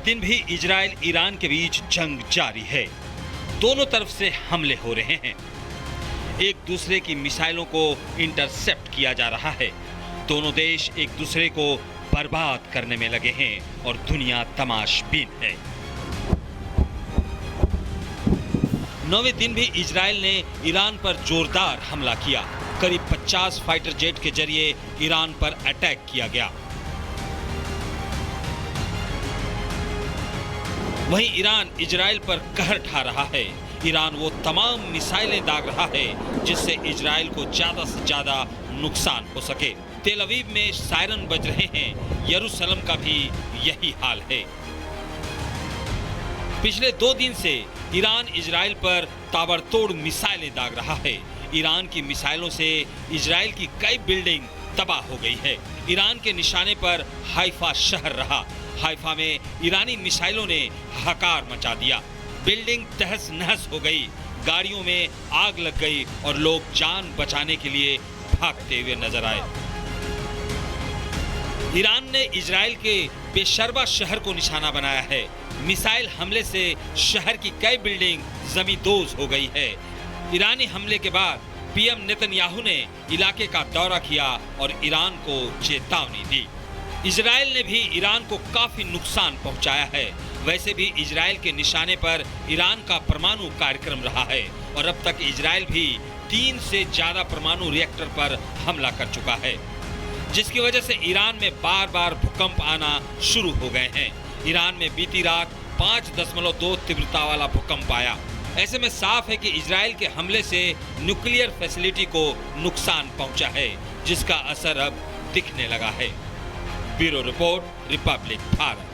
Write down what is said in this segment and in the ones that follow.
दिन भी Israel Iran के बीच जंग जारी है। दोनों तरफ से हमले हो रहे हैं। एक दूसरे की मिसाइलों को इंटरसेप्ट किया जा रहा है। दोनों देश एक दूसरे को बर्बाद करने में लगे हैं और दुनिया तमाशबीन है। 9वें दिन भी इजराइल ने ईरान पर जोरदार हमला किया। करीब 50 फाइटर जेट के जरिए ईरान पर अटैक किया गया। वहीं ईरान इजराइल पर कहर ढा रहा है। ईरान वो तमाम मिसाइलें दाग रहा है जिससे इजराइल को ज्यादा से ज्यादा नुकसान हो सके। तेल अवीव में सायरन बज रहे हैं। यरूशलेम का भी यही हाल है। पिछले 2 दिन से ईरान इजराइल पर ताबड़तोड़ मिसाइलें दाग रहा है। ईरान की मिसाइलों से इजराइल की कई बिल्डिंग तबाह हो गई है। ईरान के निशाने पर हाइफा शहर रहा। हाइफा में ईरानी मिसाइलों ने हाहाकार मचा दिया। बिल्डिंग तहस नहस हो गई। गाड़ियों में आग लग गई और लोग जान बचाने के लिए भागते हुए नजर आए। ईरान ने इजराइल के बेशर्बा शहर को निशाना बनाया है। मिसाइल हमले से शहर की कई बिल्डिंग जमींदोज हो गई है। ईरानी हमले के बाद पीएम नेतन्याहू ने इलाके का दौरा किया और ईरान को चेतावनी दी। इजराइल ने भी ईरान को काफी नुकसान पहुंचाया है। वैसे भी इजराइल के निशाने पर ईरान का परमाणु कार्यक्रम रहा है और अब तक इजराइल भी 3 से ज्यादा परमाणु रिएक्टर पर हमला कर चुका है, जिसकी वजह से ईरान में बार बार भूकंप आना शुरू हो गए हैं। ईरान में बीती रात 5.2 तीव्रता वाला भूकंप आया। ऐसे में साफ है कि इजराइल के हमले से न्यूक्लियर फैसिलिटी को नुकसान पहुंचा है, जिसका असर अब दिखने लगा है। Bureau report, republic Bharat.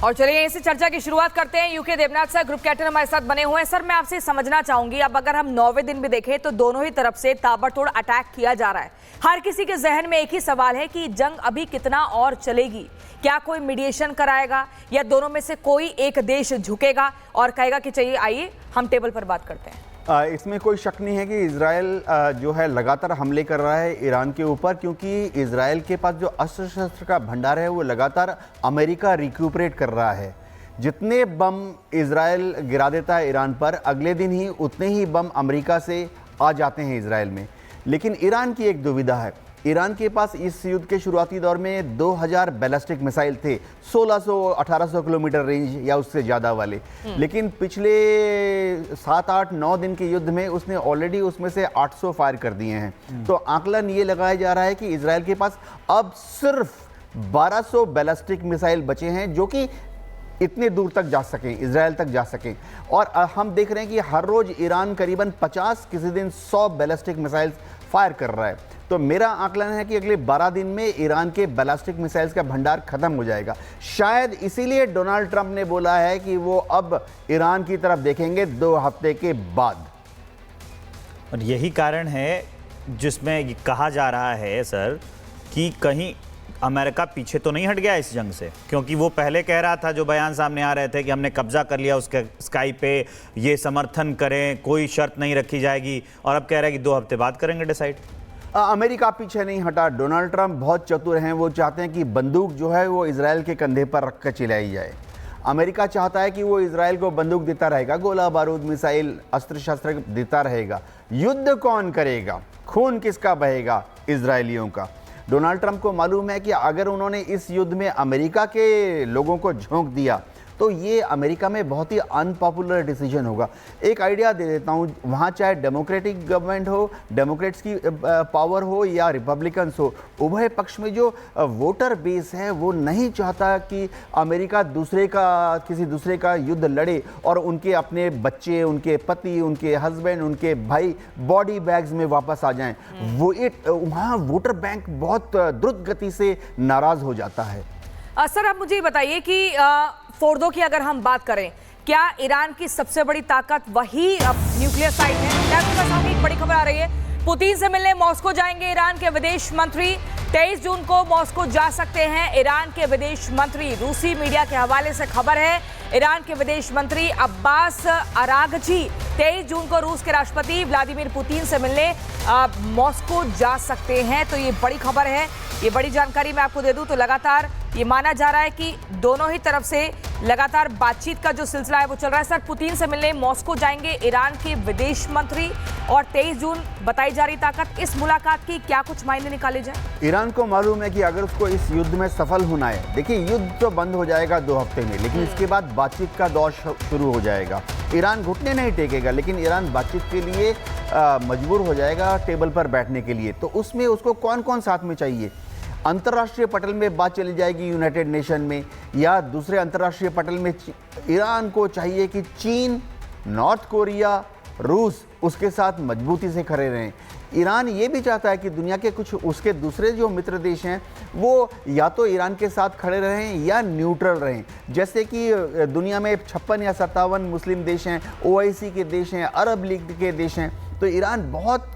और चलिए यहीं से चर्चा की शुरुआत करते हैं। UK Devnath sir group captain हमारे साथ बने हुए हैं। सर, मैं आपसे समझना चाहूंगी, अब अगर हम 9वें दिन भी देखें तो दोनों ही तरफ से ताबड़तोड़ अटैक किया जा रहा है। हर किसी के जहन में एक ही सवाल है कि जंग अभी कितना और चलेगी। क्या कोई मीडिएशन कराएगा या दोनों में से कोई एक देश झुकेगा और कहेगा कि चलिए आइए हम टेबल पर बात करते हैं। इसमें कोई शक नहीं है कि इजराइल जो है लगातार हमले कर रहा है ईरान के ऊपर, क्योंकि इजराइल के पास जो अस्त्र शस्त्र का भंडार है वो लगातार अमेरिका रिक्यूपरेट कर रहा है। जितने बम इजराइल गिरा देता है ईरान पर, अगले दिन ही उतने ही बम अमेरिका से आ जाते हैं इजराइल में। लेकिन ईरान की एक दुविधा है। ईरान के पास इस युद्ध के शुरुआती दौर में 2000 बैलिस्टिक मिसाइल थे, 1600-1800 किलोमीटर रेंज या उससे ज़्यादा वाले। लेकिन पिछले 7-8-9 दिन के युद्ध में उसने ऑलरेडी उसमें से 800 फायर कर दिए हैं। तो आकलन ये लगाया जा रहा है कि इजराइल के पास अब सिर्फ 1200 बैलिस्टिक मिसाइल बचे हैं जो कि इतने दूर तक जा सकें, इजराइल तक जा सकें। और हम देख रहे हैं कि हर रोज ईरान करीबन 50, किसी दिन 100 बैलिस्टिक मिसाइल्स फायर कर रहा है। तो मेरा आकलन है कि अगले 12 दिन में ईरान के बैलिस्टिक मिसाइल्स का भंडार खत्म हो जाएगा। शायद इसीलिए डोनाल्ड ट्रंप ने बोला है कि वो अब ईरान की तरफ देखेंगे 2 हफ्ते के बाद। और यही कारण है जिसमें कहा जा रहा है सर कि कहीं अमेरिका पीछे तो नहीं हट गया इस जंग से, क्योंकि वो पहले कह रहा था, जो बयान सामने आ रहे थे कि हमने कब्जा कर लिया उसके स्काई पे, ये समर्थन करें, कोई शर्त नहीं रखी जाएगी, और अब कह रहा है कि 2 हफ्ते बाद करेंगे डिसाइड। अमेरिका पीछे नहीं हटा। डोनाल्ड ट्रंप बहुत चतुर हैं। वो चाहते हैं कि बंदूक जो है वो इजराइल के कंधे पर रख कर चलाई जाए। अमेरिका चाहता है कि वो इजराइल को बंदूक देता रहेगा, गोला बारूद मिसाइल अस्त्र शस्त्र देता रहेगा। युद्ध कौन करेगा, खून किसका बहेगा? इजरायलियों का। डोनाल्ड ट्रंप को मालूम है कि अगर उन्होंने इस युद्ध में अमेरिका के लोगों को झोंक दिया तो ये अमेरिका में बहुत ही अनपॉपुलर डिसीजन होगा। एक आइडिया दे देता हूँ, वहाँ चाहे डेमोक्रेटिक गवर्नमेंट हो, डेमोक्रेट्स की पावर हो या रिपब्लिकन्स हो, उभय पक्ष में जो वोटर बेस है वो नहीं चाहता कि अमेरिका किसी दूसरे का युद्ध लड़े और उनके अपने बच्चे, उनके पति, उनके हस्बैंड, उनके भाई बॉडी बैग्स में वापस आ जाएं। वहाँ वोटर बैंक बहुत द्रुत गति से नाराज हो जाता है। सर, आप मुझे बताइए कि फोर्दो की अगर हम बात करें, क्या ईरान की सबसे बड़ी ताकत वही न्यूक्लियर साइट है? क्या आपके पास एक बड़ी खबर आ रही है, पुतिन से मिलने मॉस्को जाएंगे ईरान के विदेश मंत्री। 23 जून को मॉस्को जा सकते हैं ईरान के विदेश मंत्री। रूसी मीडिया के हवाले से खबर है, ईरान के विदेश मंत्री अब्बास अरागची 23 जून को रूस के राष्ट्रपति व्लादिमीर पुतिन से मिलने मॉस्को जा सकते हैं। तो ये बड़ी खबर है, ये बड़ी जानकारी मैं आपको दे दूं तो लगातार ये माना जा रहा है कि दोनों ही तरफ से लगातार बातचीत का जो सिलसिला है वो चल रहा है। सर, पुतिन से मिलने मॉस्को जाएंगे ईरान के विदेश मंत्री और 23 जून बताई जा रही ताकत। इस मुलाकात की क्या कुछ मायने निकाले जाए? ईरान को मालूम है कि अगर उसको इस युद्ध में सफल होना है, देखिए युद्ध तो बंद हो जाएगा 2 हफ्ते में, लेकिन इसके बाद बातचीत का दौर शुरू हो जाएगा। ईरान घुटने नहीं टेकेगा, लेकिन ईरान बातचीत के लिए मजबूर हो जाएगा टेबल पर बैठने के लिए। तो उसमें उसको कौन कौन साथ में चाहिए? अंतर्राष्ट्रीय पटल में बात चली जाएगी यूनाइटेड नेशन में, या दूसरे अंतर्राष्ट्रीय पटल में ईरान को चाहिए कि चीन, नॉर्थ कोरिया, रूस उसके साथ मजबूती से खड़े रहें। ईरान ये भी चाहता है कि दुनिया के कुछ उसके दूसरे जो मित्र देश हैं वो या तो ईरान के साथ खड़े रहें या न्यूट्रल रहें। जैसे कि दुनिया में 56 या 57 मुस्लिम देश हैं, OIC के देश हैं, अरब लीग के देश हैं। तो ईरान बहुत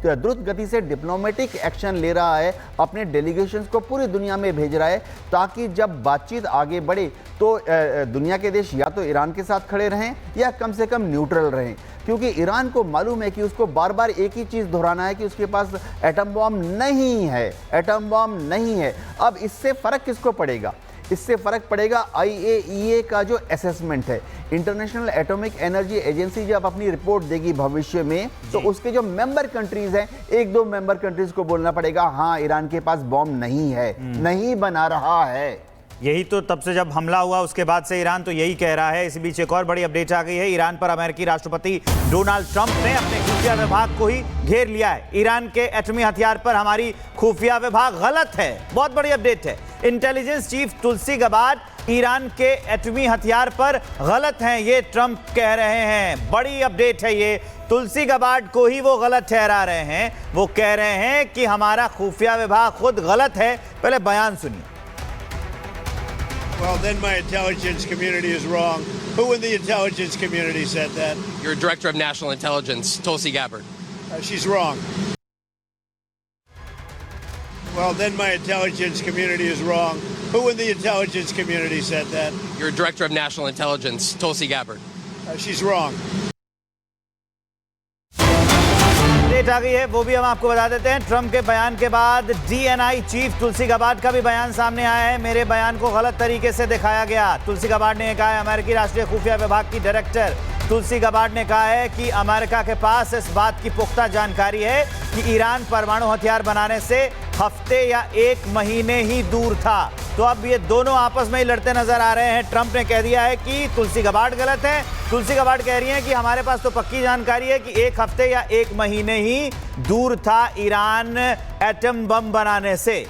द्रुत गति से डिप्लोमेटिक एक्शन ले रहा है, अपने डेलीगेशंस को पूरी दुनिया में भेज रहा है, ताकि जब बातचीत आगे बढ़े तो दुनिया के देश या तो ईरान के साथ खड़े रहें या कम से कम न्यूट्रल रहें। क्योंकि ईरान को मालूम है कि उसको बार बार एक ही चीज़ दोहराना है कि उसके पास एटम बॉम्ब नहीं है, एटम बॉम्ब नहीं है। अब इससे फ़र्क किसको पड़ेगा? इससे फ़र्क पड़ेगा IAEA का जो असेसमेंट है, इंटरनेशनल एटॉमिक एनर्जी एजेंसी जब अपनी रिपोर्ट देगी भविष्य में, तो उसके जो मेंबर कंट्रीज हैं, 1-2 मेंबर कंट्रीज को बोलना पड़ेगा हाँ ईरान के पास बॉम्ब नहीं है, नहीं बना रहा है। यही तो तब से जब हमला हुआ उसके बाद से ईरान तो यही कह रहा है। इसी बीच एक और बड़ी अपडेट आ गई है। ईरान पर अमेरिकी राष्ट्रपति डोनाल्ड ट्रंप ने अपने खुफिया विभाग को ही घेर लिया है। ईरान के एटमी हथियार पर हमारी खुफिया विभाग गलत है। बहुत बड़ी अपडेट है। इंटेलिजेंस चीफ तुलसी गबार्ड ईरान के एटमी हथियार पर गलत हैं, ये ट्रंप कह रहे हैं। बड़ी अपडेट है ये। तुलसी गबार्ड को ही वो गलत ठहरा रहे हैं। वो कह रहे हैं कि हमारा खुफिया विभाग खुद गलत है। पहले बयान सुनिए। Well, then my intelligence community is wrong. Who in the intelligence community said that? Your Director of National Intelligence, Tulsi Gabbard. She's wrong. Well, then my intelligence community is wrong. Who in the intelligence community said that? Your Director of National Intelligence, Tulsi Gabbard. She's wrong. Update आ गई है, वो भी हम आपको बता देते हैं। ट्रंप के बयान के बाद DNI चीफ तुलसी गबार्ड का भी बयान सामने आया है। मेरे बयान को गलत तरीके से दिखाया गया। तुलसी गबार्ड ने कहा है, अमेरिकी राष्ट्रीय खुफिया विभाग की डायरेक्टर तुलसी गबार्ड ने कहा है कि अमेरिका के पास इस बात की पुख्ता जानकारी है कि ईरान परमाणु हथियार बनाने से हफ्ते या 1 महीने ही दूर था। तो अब ये दोनों आपस में ही लड़ते नजर आ रहे हैं। ट्रंप ने कह दिया है कि तुलसी गबार्ड गलत है। तुलसी गबार्ड कह रही हैं कि हमारे पास तो पक्की जानकारी है कि 1 हफ्ते या 1 महीने ही दूर था ईरान एटम बम बनाने से।